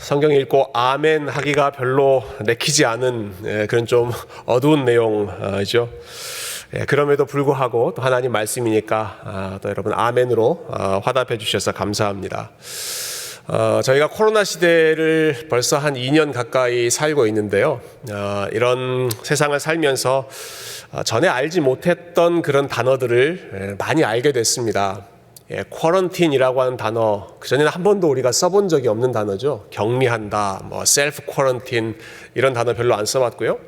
성경 읽고 아멘 하기가 별로 내키지 않은 그런 좀 어두운 내용이죠. 그럼에도 불구하고 또 하나님 말씀이니까 또 여러분 아멘으로 화답해 주셔서 감사합니다. 저희가 코로나 시대를 벌써 한 2년 가까이 살고 있는데요. 이런 세상을 살면서 전에 알지 못했던 그런 단어들을 많이 알게 됐습니다. 쿼런틴이라고 하는 단어, 그전에는 한 번도 우리가 써본 적이 없는 단어죠. 격리한다, 셀프 쿼런틴 이런 단어 별로 안 써봤고요.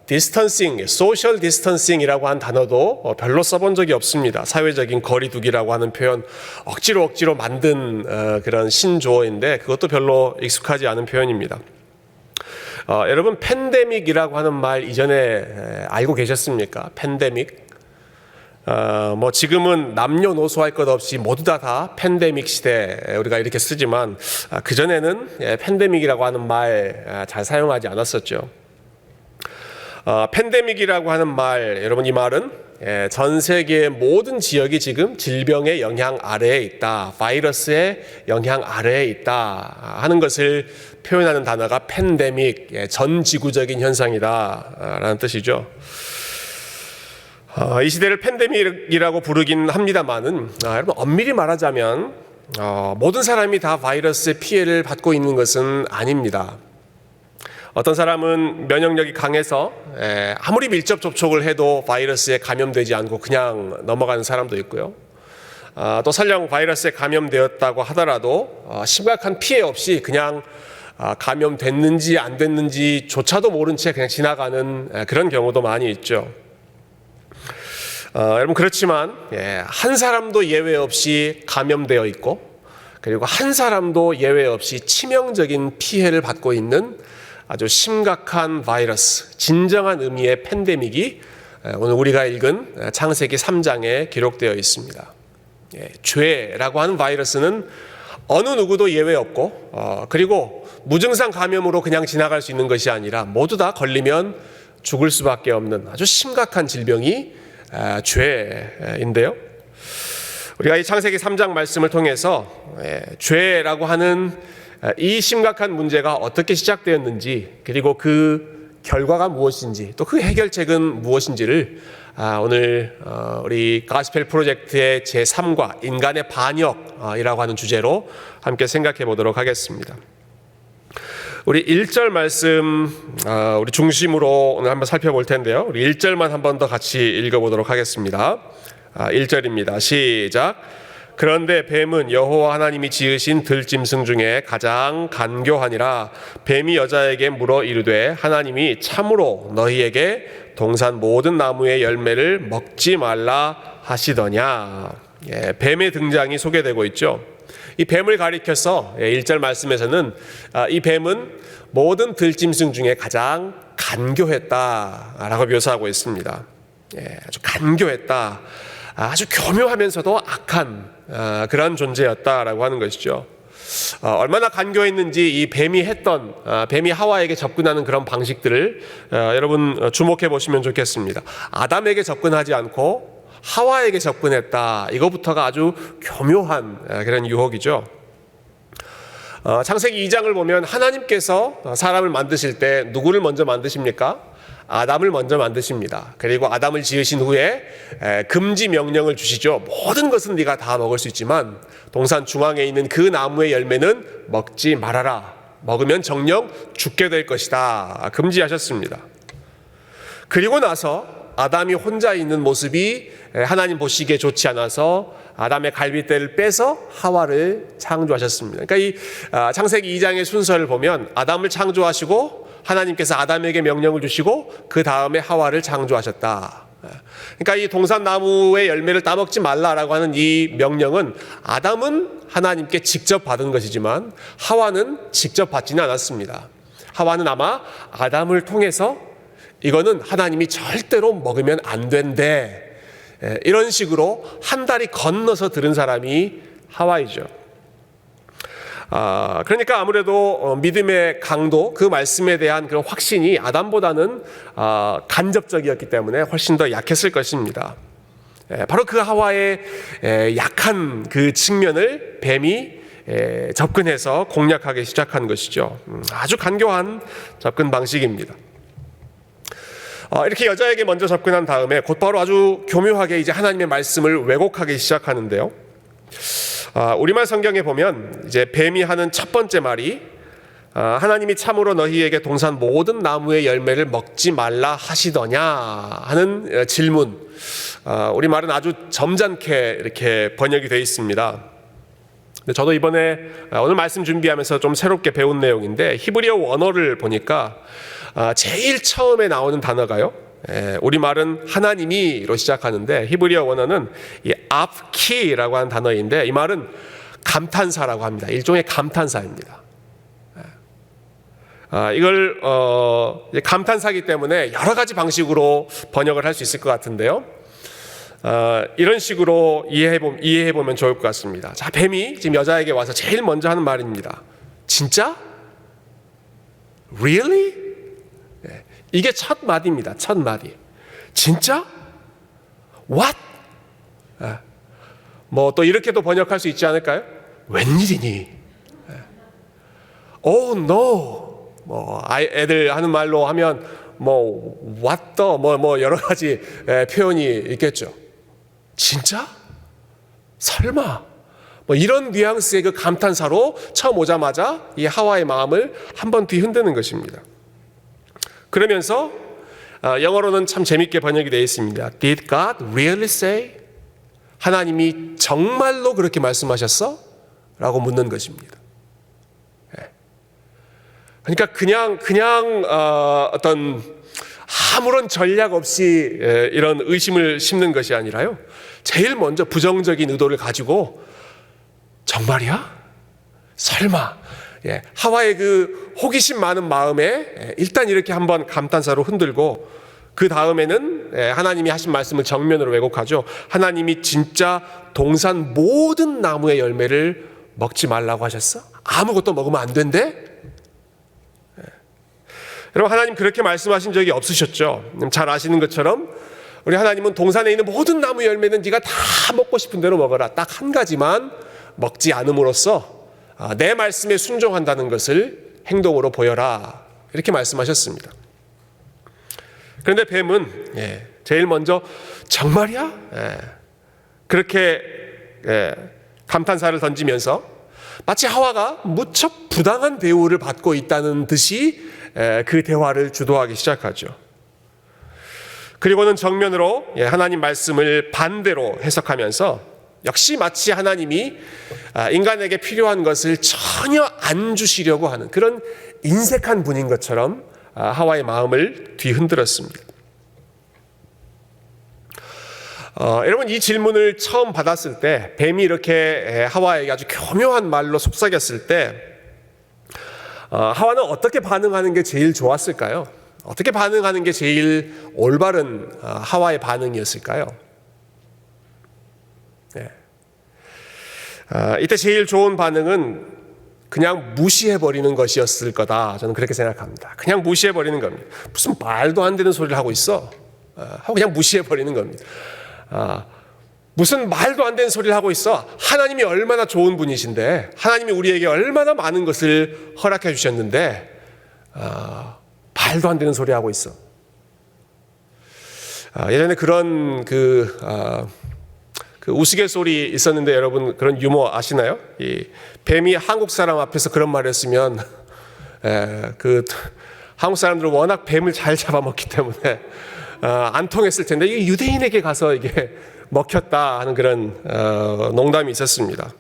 디스턴싱, 소셜 디스턴싱이라고 하는 단어도 별로 써본 적이 없습니다. 사회적인 거리두기라고 하는 표현 억지로 만든 그런 신조어인데 그것도 별로 익숙하지 않은 표현입니다. 여러분 팬데믹이라고 하는 말 이전에 알고 계셨습니까? 팬데믹. 지금은 남녀노소 할 것 없이 모두 다 팬데믹 시대 우리가 이렇게 쓰지만 그전에는 팬데믹이라고 하는 말 잘 사용하지 않았었죠. 팬데믹이라고 하는 말, 여러분 이 말은 전 세계의 모든 지역이 지금 질병의 영향 아래에 있다, 바이러스의 영향 아래에 있다 하는 것을 표현하는 단어가 팬데믹, 전 지구적인 현상이다 라는 뜻이죠. 이 시대를 팬데믹이라고 부르긴 합니다만은 여러분 엄밀히 말하자면 모든 사람이 다 바이러스의 피해를 받고 있는 것은 아닙니다. 어떤 사람은 면역력이 강해서 아무리 밀접 접촉을 해도 바이러스에 감염되지 않고 그냥 넘어가는 사람도 있고요. 또 설령 바이러스에 감염되었다고 하더라도 심각한 피해 없이 그냥 감염됐는지 안 됐는지조차도 모른 채 그냥 지나가는 그런 경우도 많이 있죠. 여러분 그렇지만 한 사람도 예외 없이 감염되어 있고 그리고 한 사람도 예외 없이 치명적인 피해를 받고 있는 아주 심각한 바이러스, 진정한 의미의 팬데믹이 오늘 우리가 읽은 창세기 3장에 기록되어 있습니다. 죄라고 하는 바이러스는 어느 누구도 예외 없고 그리고 무증상 감염으로 그냥 지나갈 수 있는 것이 아니라 모두 다 걸리면 죽을 수밖에 없는 아주 심각한 질병이 죄인데요. 우리가 이 창세기 3장 말씀을 통해서 죄라고 하는 이 심각한 문제가 어떻게 시작되었는지 그리고 그 결과가 무엇인지 또 그 해결책은 무엇인지를 오늘 우리 가스펠 프로젝트의 제3과 인간의 반역이라고 하는 주제로 함께 생각해 보도록 하겠습니다. 우리 1절 말씀 우리 중심으로 오늘 한번 살펴볼 텐데요. 우리 1절만 한 번 더 같이 읽어보도록 하겠습니다. 1절입니다. 시작. 그런데 뱀은 여호와 하나님이 지으신 들짐승 중에 가장 간교하니라. 뱀이 여자에게 물어 이르되 하나님이 참으로 너희에게 동산 모든 나무의 열매를 먹지 말라 하시더냐. 뱀의 등장이 소개되고 있죠. 이 뱀을 가리켜서 1절 말씀에서는 이 뱀은 모든 들짐승 중에 가장 간교했다라고 묘사하고 있습니다. 아주 간교했다. 아주 교묘하면서도 악한 그런 존재였다라고 하는 것이죠. 얼마나 간교했는지 이 뱀이 하와에게 접근하는 그런 방식들을 여러분 주목해 보시면 좋겠습니다. 아담에게 접근하지 않고 하와에게 접근했다. 이거부터가 아주 교묘한 그런 유혹이죠. 창세기 2장을 보면 하나님께서 사람을 만드실 때 누구를 먼저 만드십니까? 아담을 먼저 만드십니다. 그리고 아담을 지으신 후에 금지 명령을 주시죠. 모든 것은 네가 다 먹을 수 있지만 동산 중앙에 있는 그 나무의 열매는 먹지 말아라. 먹으면 정녕 죽게 될 것이다. 금지하셨습니다. 그리고 나서 아담이 혼자 있는 모습이 하나님 보시기에 좋지 않아서 아담의 갈빗대를 빼서 하와를 창조하셨습니다. 그러니까 이 창세기 2장의 순서를 보면 아담을 창조하시고 하나님께서 아담에게 명령을 주시고 그 다음에 하와를 창조하셨다. 그러니까 이 동산나무의 열매를 따먹지 말라라고 하는 이 명령은 아담은 하나님께 직접 받은 것이지만 하와는 직접 받지는 않았습니다. 하와는 아마 아담을 통해서 이거는 하나님이 절대로 먹으면 안 된대, 이런 식으로 한 다리 건너서 들은 사람이 하와이죠. 그러니까 아무래도 믿음의 강도, 그 말씀에 대한 그런 확신이 아담보다는 간접적이었기 때문에 훨씬 더 약했을 것입니다. 바로 그 하와의 약한 그 측면을 뱀이 접근해서 공략하기 시작한 것이죠. 아주 간교한 접근 방식입니다. 이렇게 여자에게 먼저 접근한 다음에 곧바로 아주 교묘하게 이제 하나님의 말씀을 왜곡하기 시작하는데요. 우리말 성경에 보면 이제 뱀이 하는 첫 번째 말이 하나님이 참으로 너희에게 동산 모든 나무의 열매를 먹지 말라 하시더냐 하는 질문. 우리말은 아주 점잖게 이렇게 번역이 되어 있습니다. 저도 이번에 오늘 말씀 준비하면서 좀 새롭게 배운 내용인데 히브리어 원어를 보니까 제일 처음에 나오는 단어가요. 우리말은 하나님이로 시작하는데 히브리어 원어는 이 앞키라고 하는 단어인데 이 말은 감탄사라고 합니다. 일종의 감탄사입니다. 이걸 감탄사이기 때문에 여러 가지 방식으로 번역을 할 수 있을 것 같은데요. 이런 식으로 이해해보면 좋을 것 같습니다. 자, 뱀이 지금 여자에게 와서 제일 먼저 하는 말입니다. 진짜? Really? 이게 첫 마디입니다. 첫 마디. 진짜? What? 뭐 또 이렇게도 번역할 수 있지 않을까요? 웬일이니? Oh no. 뭐 애들 하는 말로 하면 뭐 what the 뭐 여러 가지 표현이 있겠죠. 진짜? 설마? 뭐 이런 뉘앙스의 그 감탄사로 처음 오자마자 이 하와의 마음을 한번 뒤흔드는 것입니다. 그러면서 영어로는 참 재밌게 번역이 되어 있습니다. Did God really say? 하나님이 정말로 그렇게 말씀하셨어? 라고 묻는 것입니다. 그러니까 그냥 어떤 아무런 전략 없이 이런 의심을 심는 것이 아니라요. 제일 먼저 부정적인 의도를 가지고 정말이야? 설마? 하와의 그 호기심 많은 마음에 일단 이렇게 한번 감탄사로 흔들고 그 다음에는 하나님이 하신 말씀을 정면으로 왜곡하죠. 하나님이 진짜 동산 모든 나무의 열매를 먹지 말라고 하셨어? 아무것도 먹으면 안 된대? 여러분, 하나님 그렇게 말씀하신 적이 없으셨죠. 잘 아시는 것처럼 우리 하나님은 동산에 있는 모든 나무 열매는 네가 다 먹고 싶은 대로 먹어라. 딱 한 가지만 먹지 않음으로써 내 말씀에 순종한다는 것을 행동으로 보여라. 이렇게 말씀하셨습니다. 그런데 뱀은 제일 먼저 정말이야? 그렇게 감탄사를 던지면서 마치 하와가 무척 부당한 대우를 받고 있다는 듯이 그 대화를 주도하기 시작하죠. 그리고는 정면으로 하나님 말씀을 반대로 해석하면서 역시 마치 하나님이 인간에게 필요한 것을 전혀 안 주시려고 하는 그런 인색한 분인 것처럼 하와의 마음을 뒤흔들었습니다. 여러분, 이 질문을 처음 받았을 때 뱀이 이렇게 하와에게 아주 교묘한 말로 속삭였을 때 하와는 어떻게 반응하는 게 제일 좋았을까요? 어떻게 반응하는 게 제일 올바른 하와의 반응이었을까요? 이때 제일 좋은 반응은 그냥 무시해버리는 것이었을 거다. 저는 그렇게 생각합니다. 그냥 무시해버리는 겁니다. 무슨 말도 안 되는 소리를 하고 있어? 하고 그냥 무시해버리는 겁니다. 무슨 말도 안 되는 소리를 하고 있어? 하나님이 얼마나 좋은 분이신데, 하나님이 우리에게 얼마나 많은 것을 허락해 주셨는데 말도 안 되는 소리 하고 있어. 예전에 그런 그 우스갯소리 있었는데 여러분 그런 유머 아시나요? 이 뱀이 한국 사람 앞에서 그런 말을 했으면 그 한국 사람들은 워낙 뱀을 잘 잡아먹기 때문에 안 통했을 텐데 이게 유대인에게 가서 이게 먹혔다 하는 그런 농담이 있었습니다.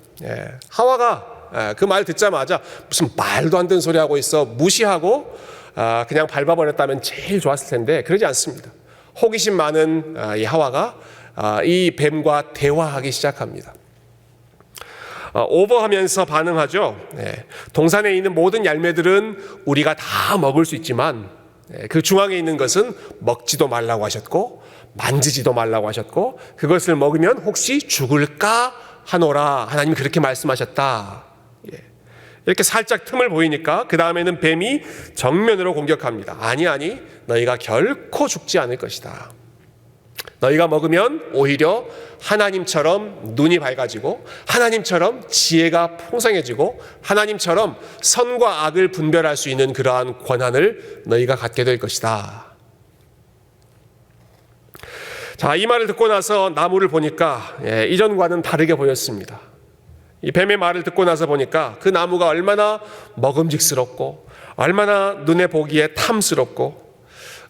하와가 그 말 듣자마자 무슨 말도 안 되는 소리 하고 있어 무시하고 그냥 밟아버렸다면 제일 좋았을 텐데 그러지 않습니다. 호기심 많은 이 하와가 이 뱀과 대화하기 시작합니다. 오버하면서 반응하죠. 동산에 있는 모든 열매들은 우리가 다 먹을 수 있지만 그 중앙에 있는 것은 먹지도 말라고 하셨고 만지지도 말라고 하셨고 그것을 먹으면 혹시 죽을까 하노라. 하나님이 그렇게 말씀하셨다. 이렇게 살짝 틈을 보이니까 그 다음에는 뱀이 정면으로 공격합니다. 아니 너희가 결코 죽지 않을 것이다. 너희가 먹으면 오히려 하나님처럼 눈이 밝아지고 하나님처럼 지혜가 풍성해지고 하나님처럼 선과 악을 분별할 수 있는 그러한 권한을 너희가 갖게 될 것이다. 자, 이 말을 듣고 나서 나무를 보니까 이전과는 다르게 보였습니다. 이 뱀의 말을 듣고 나서 보니까 그 나무가 얼마나 먹음직스럽고 얼마나 눈에 보기에 탐스럽고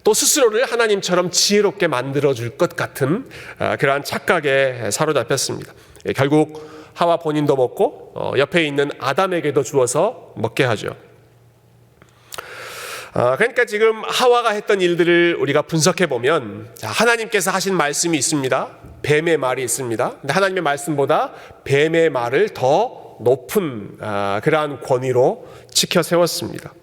또 스스로를 하나님처럼 지혜롭게 만들어줄 것 같은 그러한 착각에 사로잡혔습니다. 결국 하와 본인도 먹고 옆에 있는 아담에게도 주어서 먹게 하죠. 그러니까 지금 하와가 했던 일들을 우리가 분석해 보면 하나님께서 하신 말씀이 있습니다. 뱀의 말이 있습니다. 근데 하나님의 말씀보다 뱀의 말을 더 높은 그러한 권위로 지켜 세웠습니다.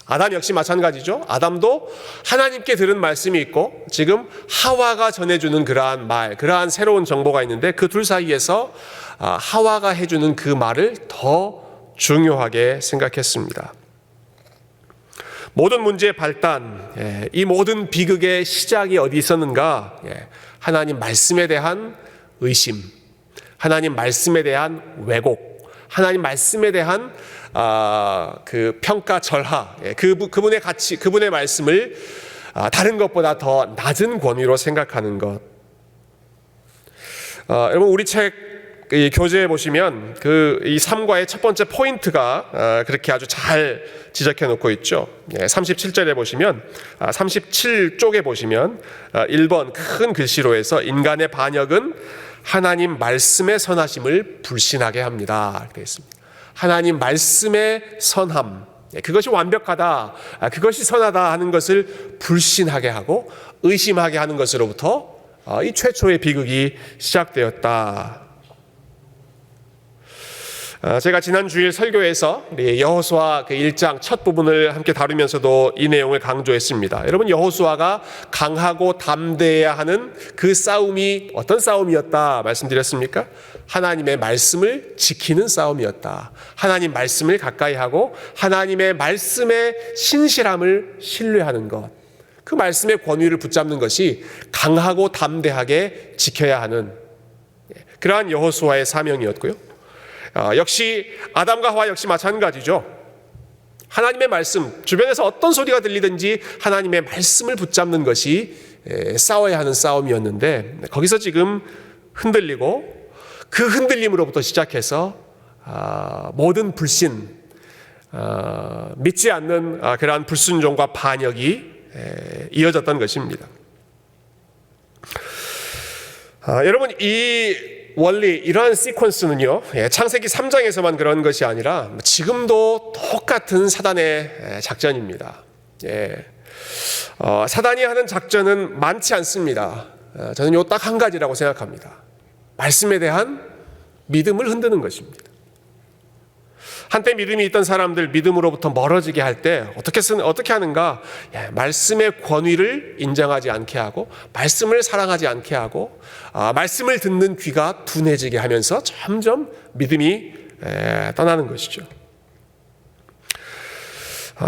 아담 역시 마찬가지죠. 아담도 하나님께 들은 말씀이 있고 지금 하와가 전해주는 그러한 말, 그러한 새로운 정보가 있는데 그 둘 사이에서 하와가 해주는 그 말을 더 중요하게 생각했습니다. 모든 문제의 발단, 이 모든 비극의 시작이 어디 있었는가? 하나님 말씀에 대한 의심, 하나님 말씀에 대한 왜곡, 하나님 말씀에 대한 그 평가 절하, 그분의 가치, 그분의 말씀을 다른 것보다 더 낮은 권위로 생각하는 것. 여러분 우리 책 이 교재에 보시면 이 3과의 첫 번째 포인트가 그렇게 아주 잘 지적해 놓고 있죠. 37절에 보시면 37쪽에 보시면 1번 큰 글씨로 해서 인간의 반역은 하나님 말씀의 선하심을 불신하게 합니다. 이렇게 되어 있습니다. 하나님 말씀의 선함, 그것이 완벽하다, 그것이 선하다 하는 것을 불신하게 하고 의심하게 하는 것으로부터 이 최초의 비극이 시작되었다. 제가 지난 주일 설교에서 여호수아 그 1장 첫 부분을 함께 다루면서도 이 내용을 강조했습니다. 여러분 여호수아가 강하고 담대해야 하는 그 싸움이 어떤 싸움이었다 말씀드렸습니까? 하나님의 말씀을 지키는 싸움이었다. 하나님 말씀을 가까이 하고 하나님의 말씀의 신실함을 신뢰하는 것, 그 말씀의 권위를 붙잡는 것이 강하고 담대하게 지켜야 하는 그러한 여호수아의 사명이었고요. 역시 아담과 하와 역시 마찬가지죠. 하나님의 말씀, 주변에서 어떤 소리가 들리든지 하나님의 말씀을 붙잡는 것이 싸워야 하는 싸움이었는데 거기서 지금 흔들리고 그 흔들림으로부터 시작해서 모든 불신, 믿지 않는 그러한 불순종과 반역이 이어졌던 것입니다. 여러분 이 원리, 이러한 시퀀스는요 창세기 3장에서만 그런 것이 아니라 지금도 똑같은 사단의 작전입니다. 사단이 하는 작전은 많지 않습니다. 저는 요 딱 한 가지라고 생각합니다. 말씀에 대한 믿음을 흔드는 것입니다. 한때 믿음이 있던 사람들 믿음으로부터 멀어지게 할 때 어떻게 하는가? 말씀의 권위를 인정하지 않게 하고 말씀을 사랑하지 않게 하고 말씀을 듣는 귀가 둔해지게 하면서 점점 믿음이 떠나는 것이죠.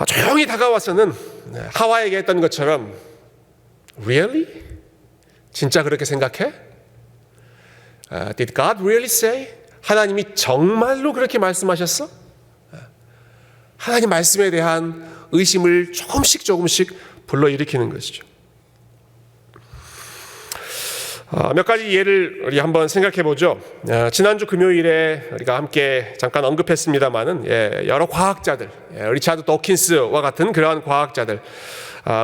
조용히 다가와서는 하와에게 했던 것처럼 Really? 진짜 그렇게 생각해? Did God really say? 하나님이 정말로 그렇게 말씀하셨어? 하나님 말씀에 대한 의심을 조금씩 불러일으키는 것이죠. 몇 가지 예를 우리 한번 생각해 보죠. 지난주 금요일에 우리가 함께 잠깐 언급했습니다마는 여러 과학자들, 리차드 도킨스와 같은 그러한 과학자들,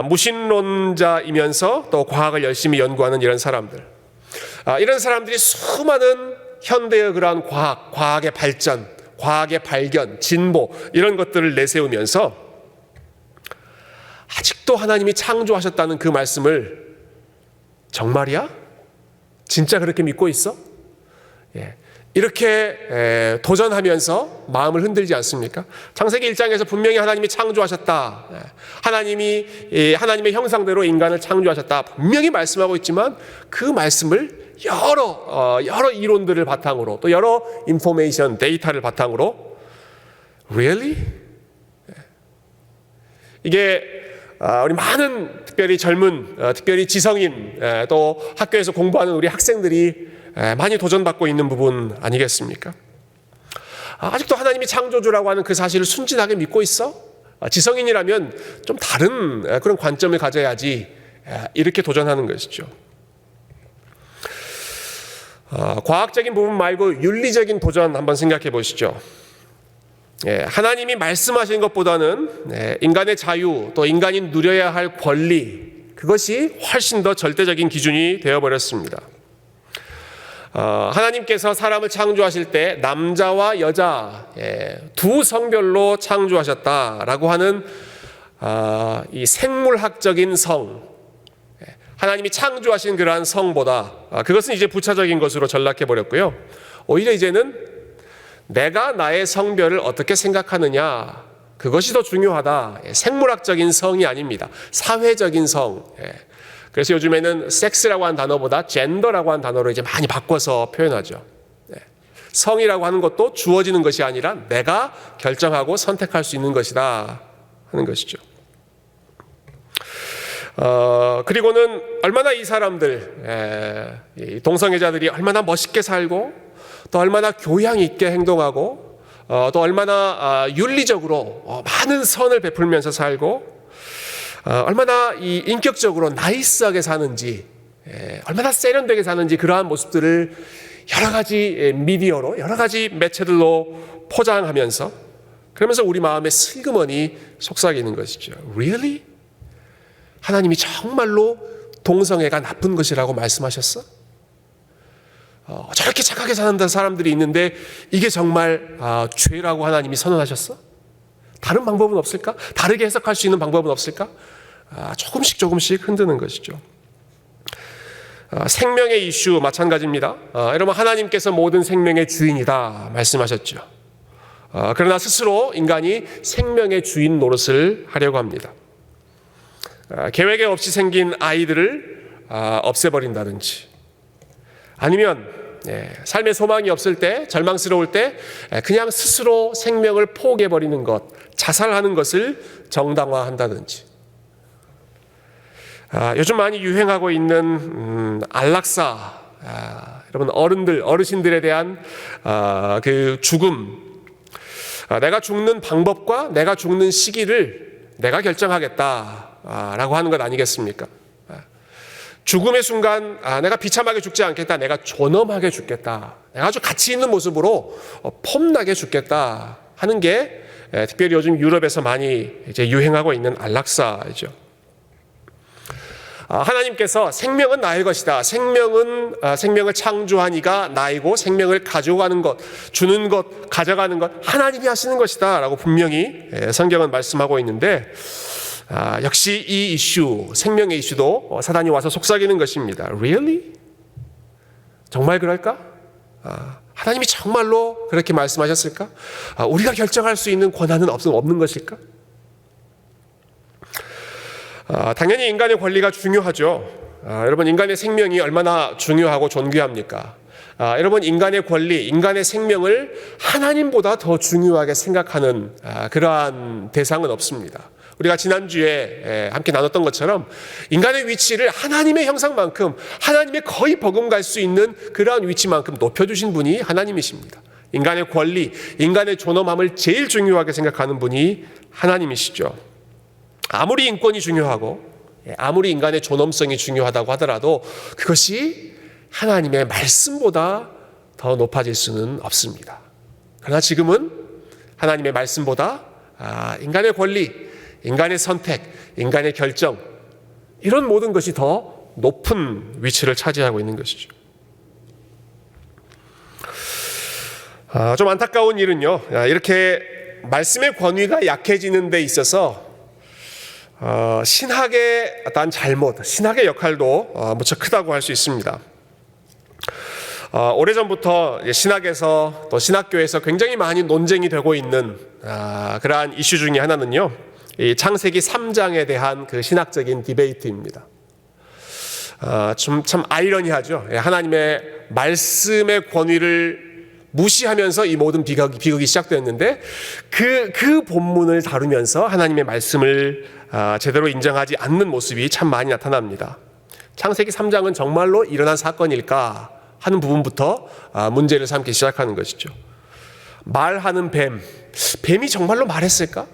무신론자이면서 또 과학을 열심히 연구하는 이런 사람들, 이런 사람들이 수많은 현대의 그러한 과학의 발전, 과학의 발견, 진보 이런 것들을 내세우면서 아직도 하나님이 창조하셨다는 그 말씀을 정말이야? 진짜 그렇게 믿고 있어? 이렇게 도전하면서 마음을 흔들지 않습니까? 창세기 1장에서 분명히 하나님이 창조하셨다. 하나님의 형상대로 인간을 창조하셨다. 분명히 말씀하고 있지만 그 말씀을 여러 이론들을 바탕으로 또 여러 인포메이션, 데이터를 바탕으로 Really? 이게 우리 많은 특별히 젊은, 특별히 지성인, 또 학교에서 공부하는 우리 학생들이 많이 도전받고 있는 부분 아니겠습니까? 아직도 하나님이 창조주라고 하는 그 사실을 순진하게 믿고 있어? 지성인이라면 좀 다른 그런 관점을 가져야지, 이렇게 도전하는 것이죠. 과학적인 부분 말고 윤리적인 도전 한번 생각해 보시죠. 하나님이 말씀하신 것보다는 인간의 자유, 또 인간이 누려야 할 권리, 그것이 훨씬 더 절대적인 기준이 되어버렸습니다. 하나님께서 사람을 창조하실 때 남자와 여자 두 성별로 창조하셨다라고 하는 이 생물학적인 성, 하나님이 창조하신 그러한 성보다 그것은 이제 부차적인 것으로 전락해 버렸고요. 오히려 이제는 내가 나의 성별을 어떻게 생각하느냐, 그것이 더 중요하다. 생물학적인 성이 아닙니다. 사회적인 성. 그래서 요즘에는 섹스라고 하는 단어보다 젠더라고 하는 단어로 이제 많이 바꿔서 표현하죠. 성이라고 하는 것도 주어지는 것이 아니라 내가 결정하고 선택할 수 있는 것이다 하는 것이죠. 그리고는 얼마나 이 사람들, 이 동성애자들이 얼마나 멋있게 살고, 또 얼마나 교양 있게 행동하고, 또 얼마나 윤리적으로 많은 선을 베풀면서 살고, 얼마나 이 인격적으로 나이스하게 사는지, 얼마나 세련되게 사는지, 그러한 모습들을 여러 가지 미디어로, 여러 가지 매체들로 포장하면서, 그러면서 우리 마음에 슬그머니 속삭이는 것이죠. Really? 하나님이 정말로 동성애가 나쁜 것이라고 말씀하셨어? 저렇게 착하게 사는 사람들이 있는데 이게 정말 죄라고 하나님이 선언하셨어? 다른 방법은 없을까? 다르게 해석할 수 있는 방법은 없을까? 조금씩 흔드는 것이죠. 생명의 이슈 마찬가지입니다. 여러분, 하나님께서 모든 생명의 주인이다 말씀하셨죠. 그러나 스스로 인간이 생명의 주인 노릇을 하려고 합니다. 계획에 없이 생긴 아이들을 없애버린다든지, 아니면 삶의 소망이 없을 때, 절망스러울 때 그냥 스스로 생명을 포기해버리는 것, 자살하는 것을 정당화한다든지, 요즘 많이 유행하고 있는 안락사, 여러분 어르신들에 대한 그 죽음, 내가 죽는 방법과 내가 죽는 시기를 내가 결정하겠다라고 하는 것 아니겠습니까? 죽음의 순간 내가 비참하게 죽지 않겠다, 내가 존엄하게 죽겠다, 내가 아주 가치 있는 모습으로 폼나게 죽겠다 하는 게 특별히 요즘 유럽에서 많이 이제 유행하고 있는 안락사이죠. 하나님께서 생명은 나의 것이다, 생명을 창조한 이가 나이고, 생명을 가져가는 것, 주는 것, 가져가는 것 하나님이 하시는 것이다 라고 분명히 성경은 말씀하고 있는데, 역시 이 이슈, 생명의 이슈도 사단이 와서 속삭이는 것입니다. Really? 정말 그럴까? 하나님이 정말로 그렇게 말씀하셨을까? 우리가 결정할 수 있는 권한은 없는 것일까? 당연히 인간의 권리가 중요하죠. 여러분, 인간의 생명이 얼마나 중요하고 존귀합니까? 여러분, 인간의 권리, 인간의 생명을 하나님보다 더 중요하게 생각하는 그러한 대상은 없습니다. 우리가 지난주에 함께 나눴던 것처럼 인간의 위치를 하나님의 형상만큼, 하나님의 거의 버금갈 수 있는 그러한 위치만큼 높여주신 분이 하나님이십니다. 인간의 권리, 인간의 존엄함을 제일 중요하게 생각하는 분이 하나님이시죠. 아무리 인권이 중요하고 아무리 인간의 존엄성이 중요하다고 하더라도 그것이 하나님의 말씀보다 더 높아질 수는 없습니다. 그러나 지금은 하나님의 말씀보다 인간의 권리, 인간의 선택, 인간의 결정, 이런 모든 것이 더 높은 위치를 차지하고 있는 것이죠. 좀 안타까운 일은요, 이렇게 말씀의 권위가 약해지는 데 있어서 신학의 어떤 잘못, 신학의 역할도 무척 크다고 할 수 있습니다. 오래전부터 신학에서, 또 신학교에서 굉장히 많이 논쟁이 되고 있는 그러한 이슈 중에 하나는요, 이 창세기 3장에 대한 그 신학적인 디베이트입니다. 참 아이러니하죠. 하나님의 말씀의 권위를 무시하면서 이 모든 비극이 시작되었는데 그 본문을 다루면서 하나님의 말씀을 제대로 인정하지 않는 모습이 참 많이 나타납니다. 창세기 3장은 정말로 일어난 사건일까 하는 부분부터 문제를 삼기 시작하는 것이죠. 말하는 뱀이 정말로 말했을까?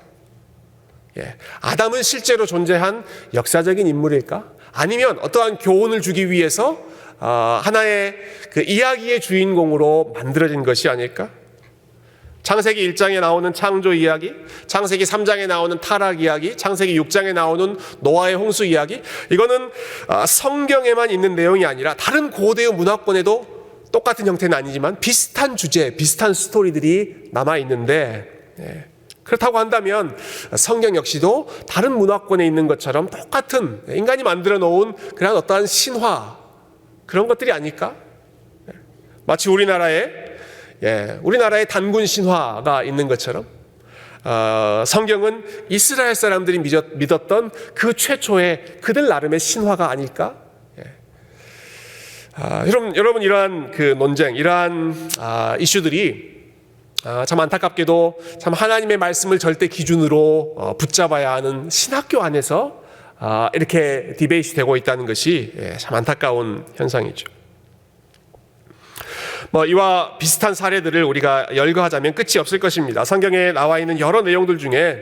아담은 실제로 존재한 역사적인 인물일까? 아니면 어떠한 교훈을 주기 위해서 하나의 그 이야기의 주인공으로 만들어진 것이 아닐까? 창세기 1장에 나오는 창조 이야기, 창세기 3장에 나오는 타락 이야기, 창세기 6장에 나오는 노아의 홍수 이야기, 이거는 성경에만 있는 내용이 아니라 다른 고대의 문화권에도 똑같은 형태는 아니지만 비슷한 주제, 비슷한 스토리들이 남아있는데, 그렇다고 한다면 성경 역시도 다른 문화권에 있는 것처럼 똑같은 인간이 만들어 놓은 그런 어떠한 신화, 그런 것들이 아닐까? 마치 우리나라에 단군 신화가 있는 것처럼 성경은 이스라엘 사람들이 믿었던 그 최초의 그들 나름의 신화가 아닐까? 여러분 이러한 그 논쟁, 이러한 이슈들이 참 안타깝게도 참 하나님의 말씀을 절대 기준으로 붙잡아야 하는 신학교 안에서 이렇게 디베이트 되고 있다는 것이 참 안타까운 현상이죠. 이와 비슷한 사례들을 우리가 열거하자면 끝이 없을 것입니다. 성경에 나와 있는 여러 내용들 중에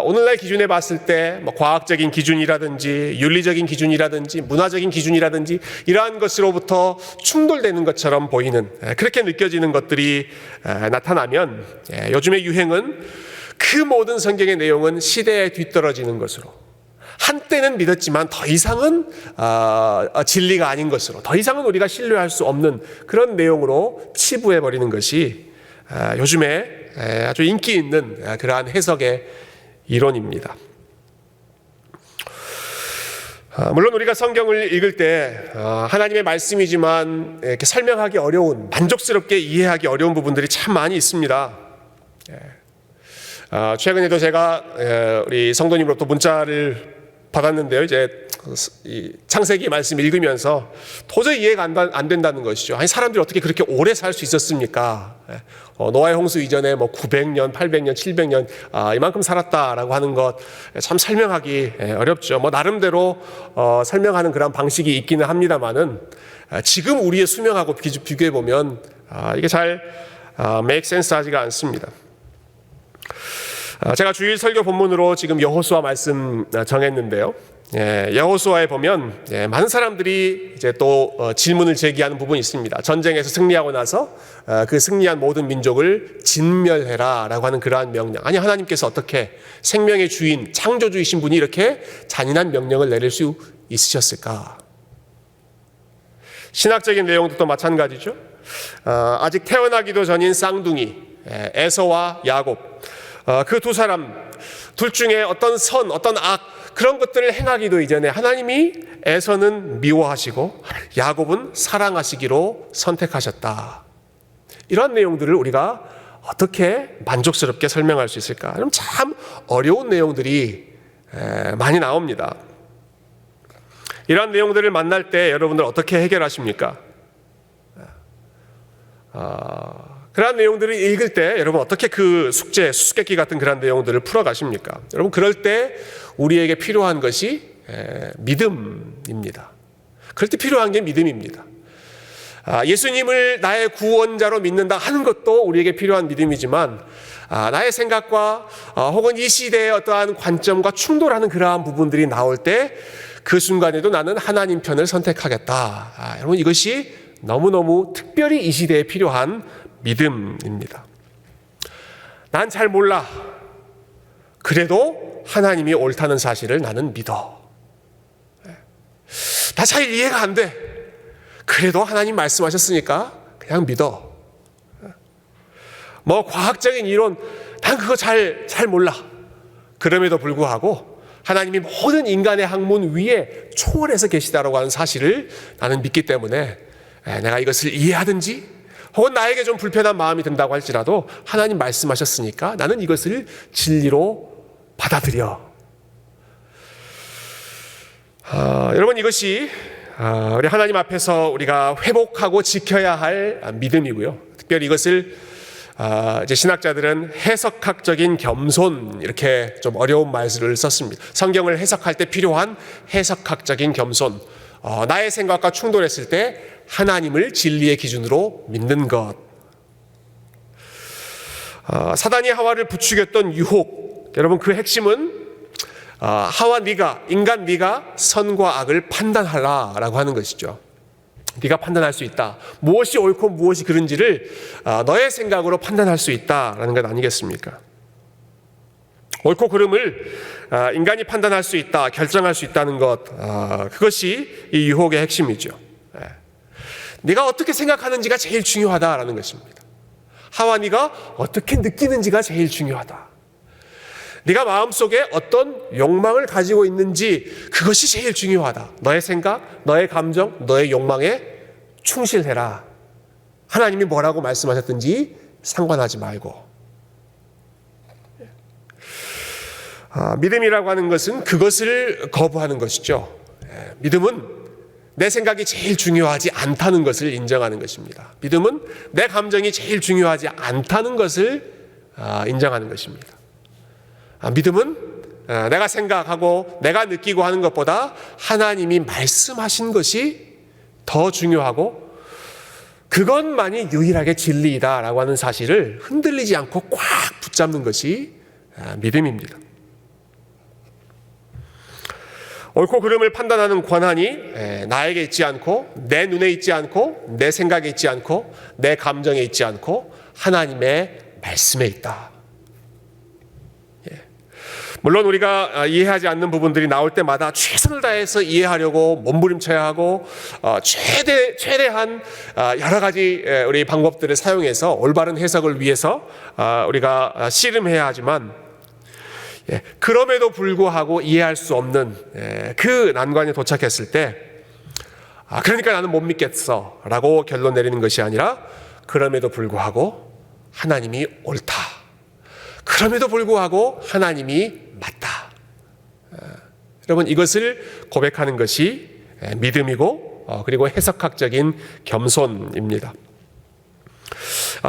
오늘날 기준에 봤을 때 과학적인 기준이라든지 윤리적인 기준이라든지 문화적인 기준이라든지 이러한 것으로부터 충돌되는 것처럼 보이는, 그렇게 느껴지는 것들이 나타나면 요즘의 유행은 그 모든 성경의 내용은 시대에 뒤떨어지는 것으로, 한때는 믿었지만 더 이상은 진리가 아닌 것으로, 더 이상은 우리가 신뢰할 수 없는 그런 내용으로 치부해버리는 것이 요즘에 아주 인기 있는 그러한 해석의 이론입니다. 물론 우리가 성경을 읽을 때 하나님의 말씀이지만 이렇게 설명하기 어려운, 만족스럽게 이해하기 어려운 부분들이 참 많이 있습니다. 최근에도 제가 우리 성도님으로부터 문자를 받았는데요. 이제 이 창세기 말씀 읽으면서 도저히 이해가 안 된다는 것이죠. 아니, 사람들이 어떻게 그렇게 오래 살 수 있었습니까? 노아의 홍수 이전에 900년, 800년, 700년 이만큼 살았다라고 하는 것 참 설명하기 어렵죠. 나름대로 설명하는 그런 방식이 있기는 합니다만은 지금 우리의 수명하고 비교해 보면 이게 잘 make sense 하지가 않습니다. 제가 주일 설교 본문으로 지금 여호수아 말씀 정했는데요. 여호수아에 보면 많은 사람들이 이제 또 질문을 제기하는 부분이 있습니다. 전쟁에서 승리하고 나서 그 승리한 모든 민족을 진멸해라라고 하는 그러한 명령. 아니, 하나님께서 어떻게 생명의 주인, 창조주이신 분이 이렇게 잔인한 명령을 내릴 수 있으셨을까? 신학적인 내용도 또 마찬가지죠. 아직 태어나기도 전인 쌍둥이 에서와 야곱, 그 두 사람 둘 중에 어떤 선, 어떤 악, 그런 것들을 행하기도 이전에 하나님이 에서는 미워하시고 야곱은 사랑하시기로 선택하셨다. 이런 내용들을 우리가 어떻게 만족스럽게 설명할 수 있을까? 그럼 참 어려운 내용들이 많이 나옵니다. 이런 내용들을 만날 때 여러분들 어떻게 해결하십니까? 그런 내용들을 읽을 때 여러분 어떻게 그 숙제, 수수께끼 같은 그런 내용들을 풀어가십니까? 여러분 그럴 때 우리에게 필요한 것이 믿음입니다. 그럴 때 필요한 게 믿음입니다. 예수님을 나의 구원자로 믿는다 하는 것도 우리에게 필요한 믿음이지만 나의 생각과 혹은 이 시대의 어떠한 관점과 충돌하는 그러한 부분들이 나올 때 그 순간에도 나는 하나님 편을 선택하겠다. 여러분 이것이 너무너무 특별히 이 시대에 필요한 믿음입니다. 난 잘 몰라. 그래도 하나님이 옳다는 사실을 나는 믿어. 나 잘 이해가 안 돼. 그래도 하나님 말씀하셨으니까 그냥 믿어. 과학적인 이론, 난 그거 잘 몰라. 그럼에도 불구하고 하나님이 모든 인간의 학문 위에 초월해서 계시다라고 하는 사실을 나는 믿기 때문에 내가 이것을 이해하든지 혹은 나에게 좀 불편한 마음이 든다고 할지라도 하나님 말씀하셨으니까 나는 이것을 진리로 받아들여. 여러분 이것이 우리 하나님 앞에서 우리가 회복하고 지켜야 할 믿음이고요. 특별히 이것을 이제 신학자들은 해석학적인 겸손, 이렇게 좀 어려운 말을 썼습니다. 성경을 해석할 때 필요한 해석학적인 겸손, 나의 생각과 충돌했을 때 하나님을 진리의 기준으로 믿는 것. 사단이 하와를 부추겼던 유혹, 여러분 그 핵심은 하와 네가, 인간 네가 선과 악을 판단하라라고 하는 것이죠. 네가 판단할 수 있다. 무엇이 옳고 무엇이 그른지를 너의 생각으로 판단할 수 있다라는 것 아니겠습니까? 옳고 그름을 인간이 판단할 수 있다, 결정할 수 있다는 것, 그것이 이 유혹의 핵심이죠. 네가 어떻게 생각하는지가 제일 중요하다라는 것입니다. 하와 네가 어떻게 느끼는지가 제일 중요하다. 네가 마음속에 어떤 욕망을 가지고 있는지 그것이 제일 중요하다. 너의 생각, 너의 감정, 너의 욕망에 충실해라. 하나님이 뭐라고 말씀하셨든지 상관하지 말고. 믿음이라고 하는 것은 그것을 거부하는 것이죠. 믿음은 내 생각이 제일 중요하지 않다는 것을 인정하는 것입니다. 믿음은 내 감정이 제일 중요하지 않다는 것을 인정하는 것입니다. 믿음은 내가 생각하고 내가 느끼고 하는 것보다 하나님이 말씀하신 것이 더 중요하고 그것만이 유일하게 진리이다라고 하는 사실을 흔들리지 않고 꽉 붙잡는 것이 믿음입니다. 옳고 그름을 판단하는 권한이 나에게 있지 않고 내 눈에 있지 않고 내 생각에 있지 않고 내 감정에 있지 않고 하나님의 말씀에 있다. 물론 우리가 이해하지 않는 부분들이 나올 때마다 최선을 다해서 이해하려고 몸부림쳐야 하고 최대한 여러 가지 우리 방법들을 사용해서 올바른 해석을 위해서 우리가 씨름해야 하지만 그럼에도 불구하고 이해할 수 없는 그 난관에 도착했을 때 그러니까 나는 못 믿겠어 라고 결론 내리는 것이 아니라 그럼에도 불구하고 하나님이 옳다. 그럼에도 불구하고 하나님이 맞다. 여러분 이것을 고백하는 것이 믿음이고 그리고 해석학적인 겸손입니다.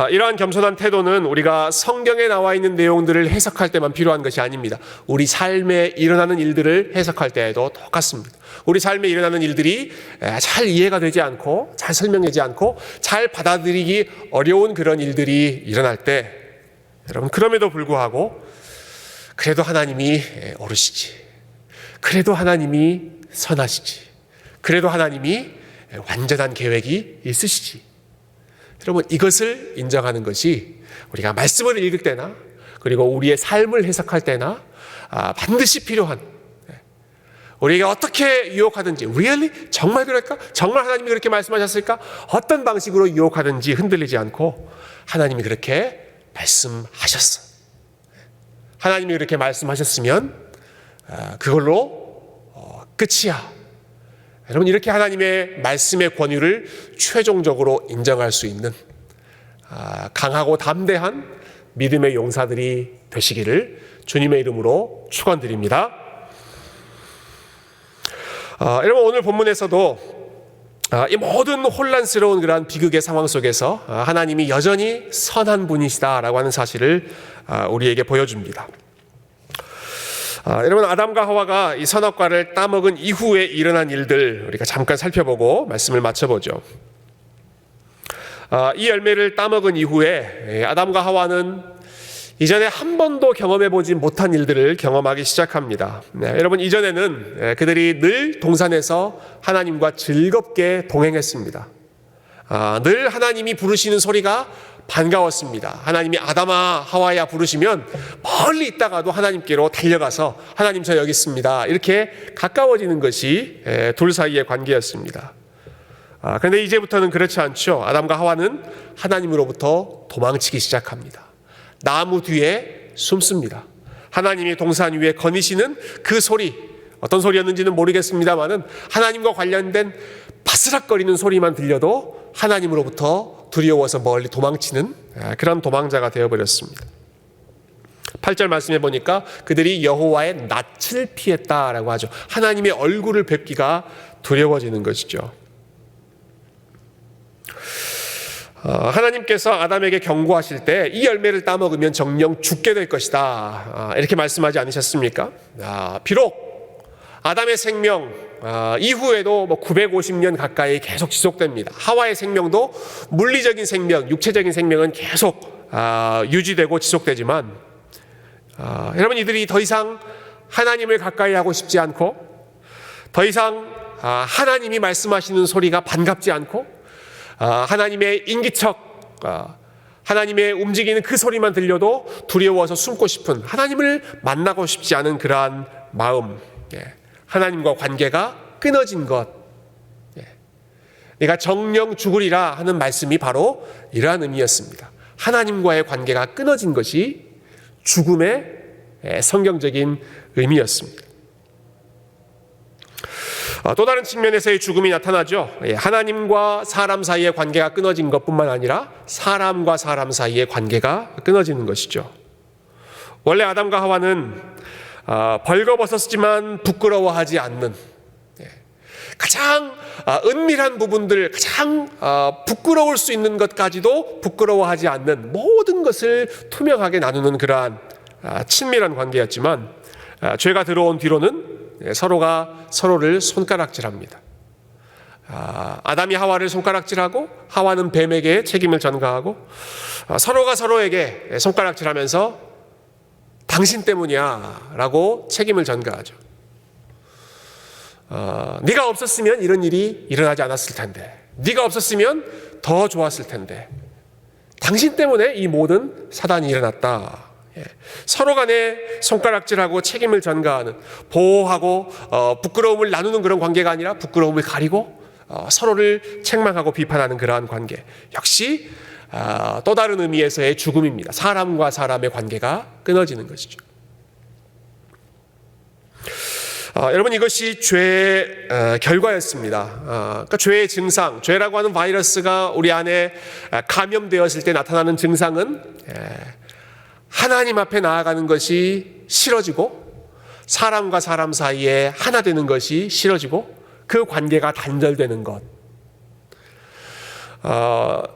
이러한 겸손한 태도는 우리가 성경에 나와 있는 내용들을 해석할 때만 필요한 것이 아닙니다. 우리 삶에 일어나는 일들을 해석할 때에도 똑같습니다. 우리 삶에 일어나는 일들이 잘 이해가 되지 않고 잘 설명되지 않고 잘 받아들이기 어려운 그런 일들이 일어날 때 여러분 그럼에도 불구하고 그래도 하나님이 옳으시지. 그래도 하나님이 선하시지. 그래도 하나님이 완전한 계획이 있으시지. 여러분 이것을 인정하는 것이 우리가 말씀을 읽을 때나 그리고 우리의 삶을 해석할 때나 반드시 필요한, 우리가 어떻게 유혹하든지 really? 정말 그럴까? 정말 하나님이 그렇게 말씀하셨을까? 어떤 방식으로 유혹하든지 흔들리지 않고 하나님이 그렇게 말씀하셨어. 하나님이 그렇게 말씀하셨으면 그걸로 끝이야. 여러분 이렇게 하나님의 말씀의 권위를 최종적으로 인정할 수 있는 강하고 담대한 믿음의 용사들이 되시기를 주님의 이름으로 축원드립니다. 여러분 오늘 본문에서도 이 모든 혼란스러운 그러한 비극의 상황 속에서 하나님이 여전히 선한 분이시다라고 하는 사실을 우리에게 보여줍니다. 여러분 아담과 하와가 이 선악과를 따먹은 이후에 일어난 일들 우리가 잠깐 살펴보고 말씀을 마쳐보죠. 이 열매를 따먹은 이후에 아담과 하와는 이전에 한 번도 경험해보지 못한 일들을 경험하기 시작합니다. 여러분 이전에는 그들이 늘 동산에서 하나님과 즐겁게 동행했습니다. 늘 하나님이 부르시는 소리가 반가웠습니다. 하나님이 아담아 하와야 부르시면 멀리 있다가도 하나님께로 달려가서 하나님 저 여기 있습니다 이렇게 가까워지는 것이 둘 사이의 관계였습니다. 그런데 이제부터는 그렇지 않죠. 아담과 하와는 하나님으로부터 도망치기 시작합니다. 나무 뒤에 숨습니다. 하나님이 동산 위에 거니시는 그 소리, 어떤 소리였는지는 모르겠습니다만은 하나님과 관련된 바스락거리는 소리만 들려도 하나님으로부터 두려워서 멀리 도망치는 그런 도망자가 되어버렸습니다. 8절 말씀해 보니까 그들이 여호와의 낯을 피했다라고 하죠. 하나님의 얼굴을 뵙기가 두려워지는 것이죠. 하나님께서 아담에게 경고하실 때 이 열매를 따먹으면 정녕 죽게 될 것이다, 이렇게 말씀하지 않으셨습니까? 비록 아담의 생명 이후에도 950년 가까이 계속 지속됩니다. 하와의 생명도 물리적인 생명, 육체적인 생명은 계속 유지되고 지속되지만 여러분, 이들이 더 이상 하나님을 가까이 하고 싶지 않고 더 이상 하나님이 말씀하시는 소리가 반갑지 않고 하나님의 인기척, 하나님의 움직이는 그 소리만 들려도 두려워서 숨고 싶은, 하나님을 만나고 싶지 않은 그러한 마음, 하나님과 관계가 끊어진 것, 네가 정령 죽으리라 하는 말씀이 바로 이러한 의미였습니다. 하나님과의 관계가 끊어진 것이 죽음의 성경적인 의미였습니다. 또 다른 측면에서의 죽음이 나타나죠. 하나님과 사람 사이의 관계가 끊어진 것뿐만 아니라 사람과 사람 사이의 관계가 끊어지는 것이죠. 원래 아담과 하와는 벌거벗었지만 부끄러워하지 않는, 가장 은밀한 부분들, 가장 부끄러울 수 있는 것까지도 부끄러워하지 않는 모든 것을 투명하게 나누는 그러한 친밀한 관계였지만 죄가 들어온 뒤로는 서로가 서로를 손가락질합니다. 아담이 하와를 손가락질하고 하와는 뱀에게 책임을 전가하고 서로가 서로에게 손가락질하면서 당신 때문이야 라고 책임을 전가하죠. 네가 없었으면 이런 일이 일어나지 않았을 텐데, 네가 없었으면 더 좋았을 텐데, 당신 때문에 이 모든 사단이 일어났다. 서로 간에 손가락질하고 책임을 전가하는, 보호하고 부끄러움을 나누는 그런 관계가 아니라 부끄러움을 가리고 서로를 책망하고 비판하는 그러한 관계, 역시 또 다른 의미에서의 죽음입니다. 사람과 사람의 관계가 끊어지는 것이죠. 여러분, 이것이 죄의 결과였습니다. 그러니까 죄의 증상, 죄라고 하는 바이러스가 우리 안에 감염되었을 때 나타나는 증상은 하나님 앞에 나아가는 것이 싫어지고 사람과 사람 사이에 하나 되는 것이 싫어지고 그 관계가 단절되는 것.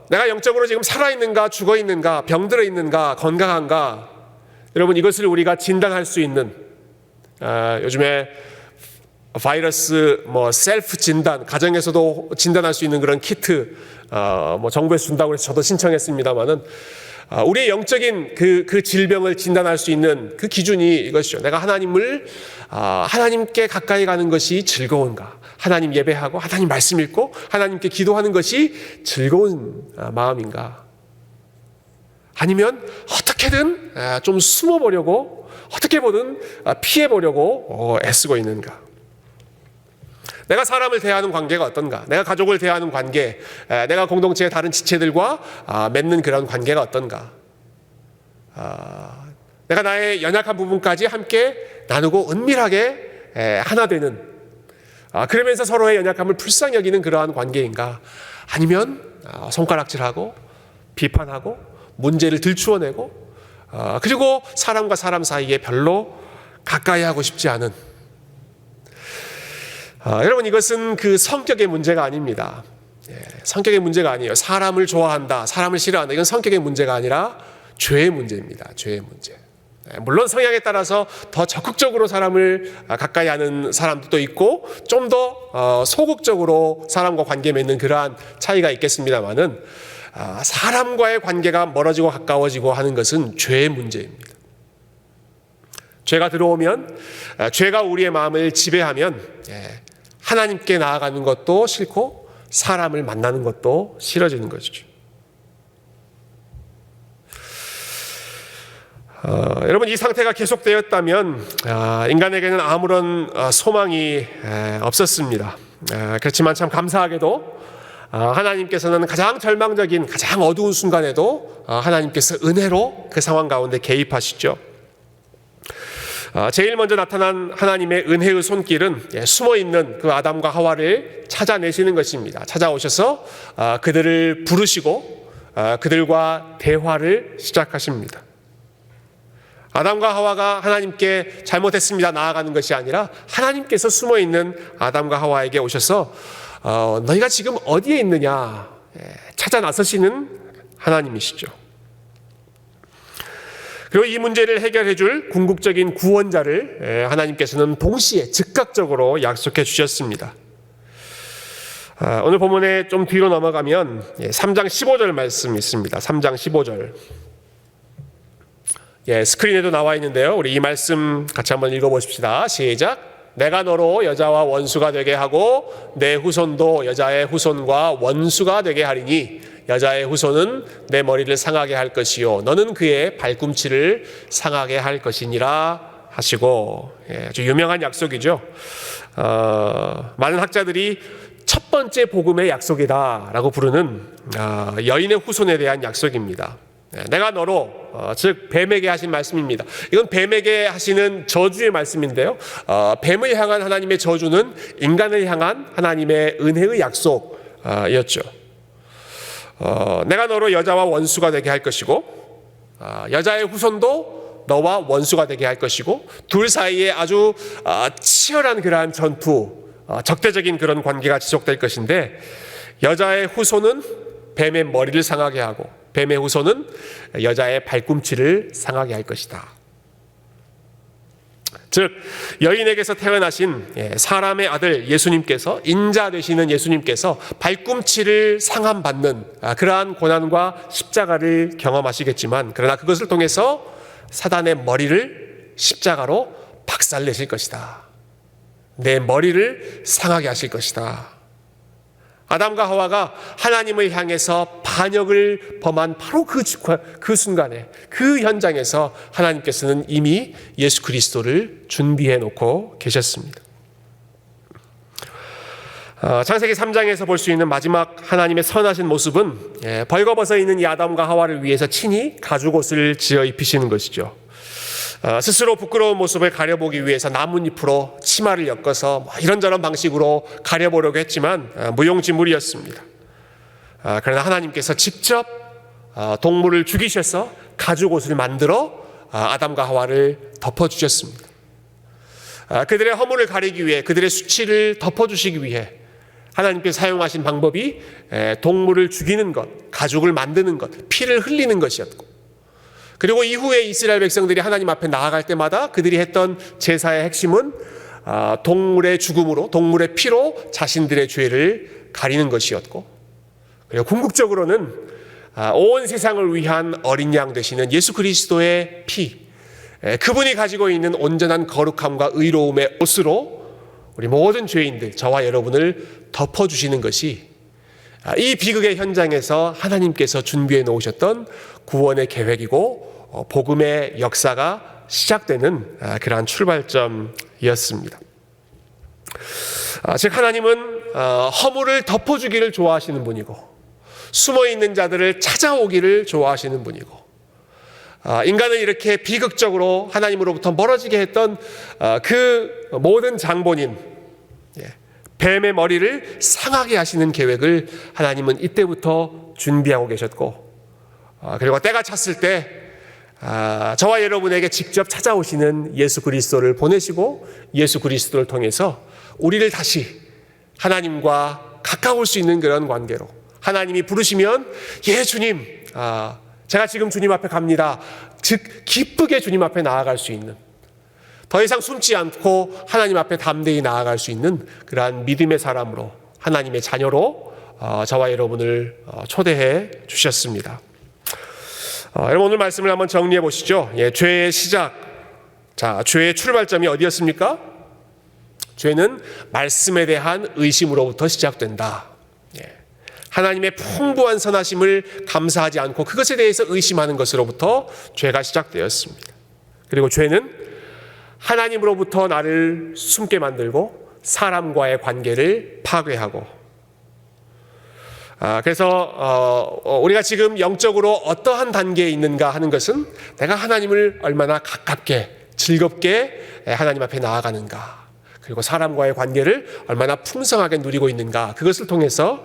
내가 영적으로 지금 살아있는가 죽어있는가, 병들어 있는가 건강한가, 여러분, 이것을 우리가 진단할 수 있는, 요즘에 바이러스 셀프 진단, 가정에서도 진단할 수 있는 그런 키트 정부에서 준다고 해서 저도 신청했습니다만은 우리의 영적인 그 질병을 진단할 수 있는 그 기준이 이것이죠. 내가 하나님께 가까이 가는 것이 즐거운가? 하나님 예배하고 하나님 말씀 읽고 하나님께 기도하는 것이 즐거운 마음인가? 아니면 어떻게든 좀 숨어보려고, 어떻게 보든 피해보려고 애쓰고 있는가? 내가 사람을 대하는 관계가 어떤가? 내가 가족을 대하는 관계, 내가 공동체의 다른 지체들과 맺는 그런 관계가 어떤가? 내가 나의 연약한 부분까지 함께 나누고 은밀하게 하나 되는, 그러면서 서로의 연약함을 불쌍히 여기는 그러한 관계인가? 아니면 손가락질하고 비판하고 문제를 들추어내고 그리고 사람과 사람 사이에 별로 가까이 하고 싶지 않은, 여러분, 이것은 그 성격의 문제가 아닙니다. 성격의 문제가 아니에요. 사람을 좋아한다, 사람을 싫어한다, 이건 성격의 문제가 아니라 죄의 문제입니다. 죄의 문제. 물론 성향에 따라서 더 적극적으로 사람을 가까이 하는 사람도 있고 좀 더 소극적으로 사람과 관계 맺는 그러한 차이가 있겠습니다만은 사람과의 관계가 멀어지고 가까워지고 하는 것은 죄의 문제입니다. 죄가 들어오면, 죄가 우리의 마음을 지배하면 하나님께 나아가는 것도 싫고 사람을 만나는 것도 싫어지는 것이죠. 여러분, 이 상태가 계속되었다면 인간에게는 아무런 소망이 없었습니다. 그렇지만 참 감사하게도 하나님께서는 가장 절망적인, 가장 어두운 순간에도 하나님께서 은혜로 그 상황 가운데 개입하시죠. 제일 먼저 나타난 하나님의 은혜의 손길은 숨어있는 그 아담과 하와를 찾아내시는 것입니다. 찾아오셔서 그들을 부르시고 그들과 대화를 시작하십니다. 아담과 하와가 하나님께 잘못했습니다 나아가는 것이 아니라 하나님께서 숨어있는 아담과 하와에게 오셔서 너희가 지금 어디에 있느냐 찾아 나서시는 하나님이시죠. 그리고 이 문제를 해결해 줄 궁극적인 구원자를 하나님께서는 동시에 즉각적으로 약속해 주셨습니다. 오늘 본문에 좀 뒤로 넘어가면 3장 15절 말씀 있습니다. 3장 15절. 스크린에도 나와 있는데요. 우리 이 말씀 같이 한번 읽어보십시다. 시작. 내가 너로 여자와 원수가 되게 하고 내 후손도 여자의 후손과 원수가 되게 하리니 여자의 후손은 내 머리를 상하게 할 것이요 너는 그의 발꿈치를 상하게 할 것이니라 하시고, 아주 유명한 약속이죠. 많은 학자들이 첫 번째 복음의 약속이다라고 부르는 여인의 후손에 대한 약속입니다. 내가 너로, 즉 뱀에게 하신 말씀입니다. 이건 뱀에게 하시는 저주의 말씀인데요. 뱀을 향한 하나님의 저주는 인간을 향한 하나님의 은혜의 약속이었죠. 내가 너로 여자와 원수가 되게 할 것이고 여자의 후손도 너와 원수가 되게 할 것이고 둘 사이에 아주 치열한 그러한 전투, 적대적인 그런 관계가 지속될 것인데 여자의 후손은 뱀의 머리를 상하게 하고 뱀의 후손은 여자의 발꿈치를 상하게 할 것이다. 즉 여인에게서 태어나신 사람의 아들 예수님께서, 인자 되시는 예수님께서 발꿈치를 상함받는 그러한 고난과 십자가를 경험하시겠지만, 그러나 그것을 통해서 사단의 머리를 십자가로 박살내실 것이다. 내 머리를 상하게 하실 것이다. 아담과 하와가 하나님을 향해서 반역을 범한 바로 그 순간에, 그 현장에서 하나님께서는 이미 예수 그리스도를 준비해 놓고 계셨습니다. 창세기 3장에서 볼 수 있는 마지막 하나님의 선하신 모습은 벌거벗어 있는 이 아담과 하와를 위해서 친히 가죽옷을 지어 입히시는 것이죠. 스스로 부끄러운 모습을 가려보기 위해서 나뭇잎으로 치마를 엮어서 이런저런 방식으로 가려보려고 했지만 무용지물이었습니다. 그러나 하나님께서 직접 동물을 죽이셔서 가죽옷을 만들어 아담과 하와를 덮어주셨습니다. 그들의 허물을 가리기 위해, 그들의 수치를 덮어주시기 위해 하나님께서 사용하신 방법이 동물을 죽이는 것, 가죽을 만드는 것, 피를 흘리는 것이었고, 그리고 이후에 이스라엘 백성들이 하나님 앞에 나아갈 때마다 그들이 했던 제사의 핵심은 동물의 죽음으로, 동물의 피로 자신들의 죄를 가리는 것이었고, 그리고 궁극적으로는 온 세상을 위한 어린 양 되시는 예수 그리스도의 피, 그분이 가지고 있는 온전한 거룩함과 의로움의 옷으로 우리 모든 죄인들, 저와 여러분을 덮어주시는 것이 이 비극의 현장에서 하나님께서 준비해 놓으셨던 구원의 계획이고 복음의 역사가 시작되는 그러한 출발점이었습니다. 즉 하나님은 허물을 덮어주기를 좋아하시는 분이고 숨어있는 자들을 찾아오기를 좋아하시는 분이고, 인간을 이렇게 비극적으로 하나님으로부터 멀어지게 했던 그 모든 장본인, 뱀의 머리를 상하게 하시는 계획을 하나님은 이때부터 준비하고 계셨고, 그리고 때가 찼을 때 저와 여러분에게 직접 찾아오시는 예수 그리스도를 보내시고 예수 그리스도를 통해서 우리를 다시 하나님과 가까울 수 있는 그런 관계로, 하나님이 부르시면 예 주님, 제가 지금 주님 앞에 갑니다, 즉 기쁘게 주님 앞에 나아갈 수 있는, 더 이상 숨지 않고 하나님 앞에 담대히 나아갈 수 있는 그러한 믿음의 사람으로, 하나님의 자녀로 저와 여러분을 초대해 주셨습니다. 여러분 오늘 말씀을 한번 정리해 보시죠. 죄의 시작, 죄의 출발점이 어디였습니까? 죄는 말씀에 대한 의심으로부터 시작된다. 하나님의 풍부한 선하심을 감사하지 않고 그것에 대해서 의심하는 것으로부터 죄가 시작되었습니다. 그리고 죄는 하나님으로부터 나를 숨게 만들고 사람과의 관계를 파괴하고, 그래서 우리가 지금 영적으로 어떠한 단계에 있는가 하는 것은 내가 하나님을 얼마나 가깝게 즐겁게 하나님 앞에 나아가는가, 그리고 사람과의 관계를 얼마나 풍성하게 누리고 있는가, 그것을 통해서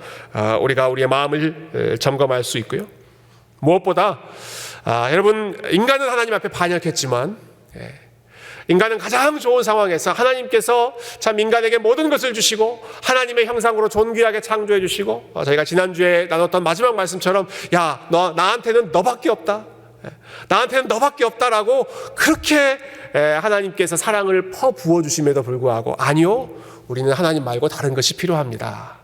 우리가 우리의 마음을 점검할 수 있고요. 무엇보다 여러분, 인간은 하나님 앞에 반역했지만 인간은 가장 좋은 상황에서 하나님께서 참 인간에게 모든 것을 주시고 하나님의 형상으로 존귀하게 창조해 주시고, 저희가 지난주에 나눴던 마지막 말씀처럼 야, 나한테는 너밖에 없다, 나한테는 너밖에 없다라고 그렇게 하나님께서 사랑을 퍼부어 주심에도 불구하고 아니요, 우리는 하나님 말고 다른 것이 필요합니다.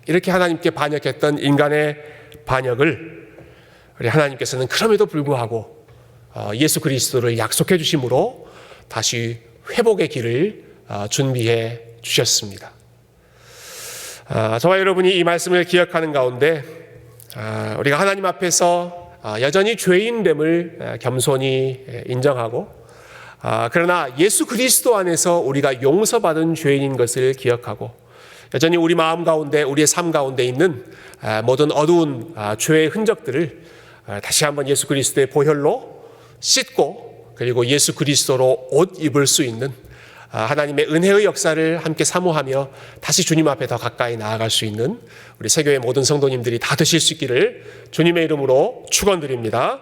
이렇게 하나님께 반역했던 인간의 반역을 우리 하나님께서는 그럼에도 불구하고 예수 그리스도를 약속해 주심으로 다시 회복의 길을 준비해 주셨습니다. 저와 여러분이 이 말씀을 기억하는 가운데 우리가 하나님 앞에서 여전히 죄인됨을 겸손히 인정하고, 그러나 예수 그리스도 안에서 우리가 용서받은 죄인인 것을 기억하고, 여전히 우리 마음 가운데, 우리의 삶 가운데 있는 모든 어두운 죄의 흔적들을 다시 한번 예수 그리스도의 보혈로 씻고, 그리고 예수 그리스도로 옷 입을 수 있는 하나님의 은혜의 역사를 함께 사모하며 다시 주님 앞에 더 가까이 나아갈 수 있는 우리 세교의 모든 성도님들이 다 되실 수 있기를 주님의 이름으로 축원드립니다.